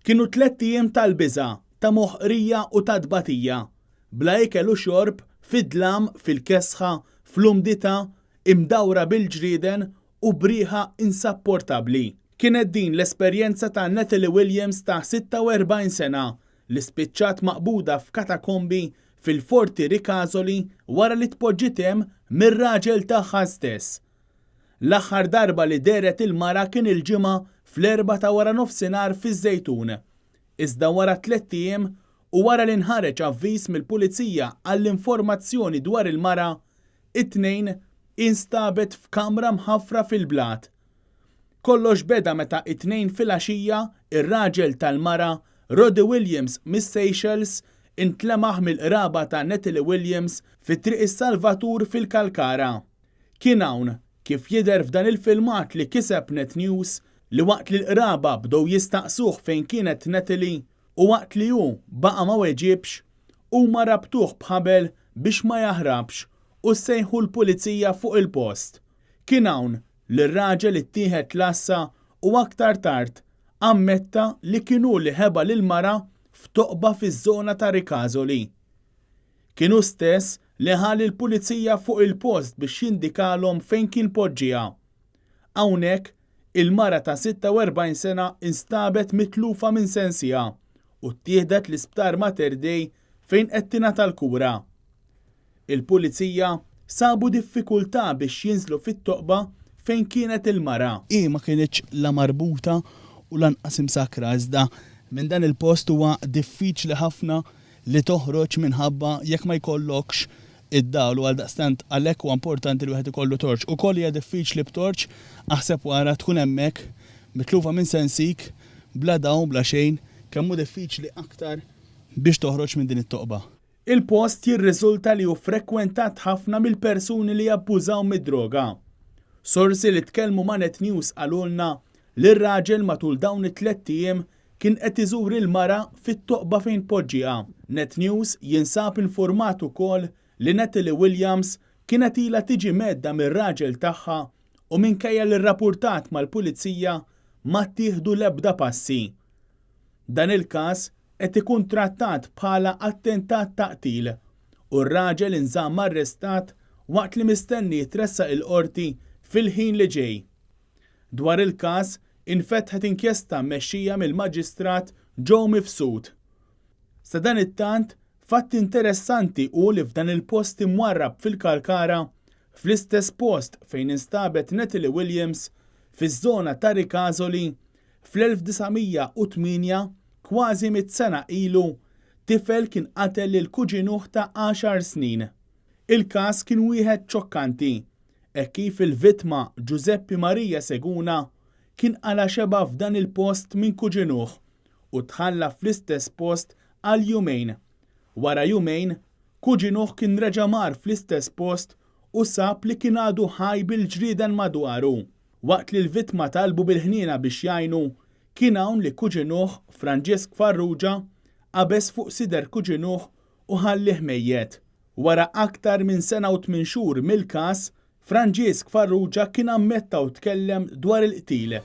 Kienu 3 ijiem tal-biża' ta' moħqrija u ta' tbatija, bla ikel u xorb, fid-dlam, fil-kesħa, fl-umdità, imdawra bil-ġrieden u briħa insapportabbli. Kienet din l-esperjenza ta' Natalie Williams ta' 46 sena li spiċċat maqbuda f'katakombi fil-Forti Ricasoli wara li tpoġġiet hemm mir-raġel tagħha stess. L-aħħar darba li deret il-mara kien il-ġimgħa fl-4 ta' wara nofsinhar fiż-Żejtun. Iżda wara 3 ijiem u wara li nħareġ avviż mill-pulizija għall-informazzjoni dwar il-mara, it-tnejn instabet f'kamra mħaffra fil-blat. Kollox beda meta it-tnejn filgħaxija ir-raġel tal-mara, Roddy Williams mis-Seychelles, intlemaħ mill-qraba ta' Natalie Williams fit-triq is-Salvatur fil-Kalkara. Kien hawn kif jidher f'dan il-filmat li kiseb Net News li waqt li l-qraba bdew jistaqsuh fejn kienet Natalie u waqt li hu baqa' ma weġibx, huma rabtuh b'ħabel biex ma jaħrabx u ssejħu l-pulizija fuq il-post. Kien hawn li r-raġel ittieħed lassa u aktar tard ammetta li kienu li ħeba lil-mara f'toqba fiż-żona ta' Ricasoli. Kienu stess li ħalli l-pulizija fuq il-post biex jindikalhom fejn kien poġġiha. Hawnhekk il-mara ta' 46 sena instabet mitlufa minn sensija u ttieħdet l-isptar Mater Dei fejn qed tingħata l-kura. Il-pulizija sabu diffikultà biex jinżlu fit-toqba fejn kienet il-mara. Ma kienitx la marbuta u lanqas imsakra iżda minn dan il-post huwa diffiċli ħafna li toħroġ minħabba jekk ma jkollokx id-dawl u għaldaqstant għalhekk huwa importanti li wieħed ikollu torċ. Ukoll hija diffiċli b'torċ aħseb wara tkun hemmhekk mitlufa minn sensik bla dawn bla xejn kemm hu diffiċli aktar biex toħroġ minn din it-toqba. Il-post jirriżulta li hu frekkwentat ħafna mill-persuni li jabbużaw mid-droga. Sorsi li tkellmu ma' Net News qalulna li r-raġel matul dawn it-3 ijiem kien qed iżur il-mara fit-toqba fejn poġġiha. Net News jinsab infurmat ukoll li Natalie Williams kienet ilha tiġi medda mir-raġel tagħha u minkejja li rrappurtat mal-pulizija ma ttieħdu l-ebda passi. Dan il-każ qed ikun trattat bħala attentat ta' qtil u r-raġel inżamm arrestat waqt li mistenni jitressaq il-qorti fil-ħin li ġej. Dwar il-każ infetħet inkjesta mmexxija mill-Maġistrat Joe Mifsud. Sa dan it-tant fatt interessanti hu li f'dan il-post imwarrab fil-Kalkara, fl-istess post fejn instabet Natalie Williams fiż-żona ta' Ricasoli fl-1908 kważi 100 sena ilu tifel kien qatel lil kuġinuh ta' 10 snin. Il-każ kien wieħed ċokkanti hekk kif il-vittma Giuseppe Maria Seguna kien qala xeba f'dan il-post minn kuġinuh u tħalla fl-istess post għal jumejn. Wara jumejn, kuġinuh kien reġa' mar fl-istess post u sab li kien għadu ħaj bil-ġrieden madwaru. Waqt li l-vittma talbu bil-ħniena biex jgħinu, kien hawn li kuġinuh Francesc Farrugia qabeż fuq sider kuġinuh u ħallih mejjed. Wara aktar minn sena u 8 xhur mill-każ, Francesc Farrugia kien ammetta u tkellem dwar il-qtil.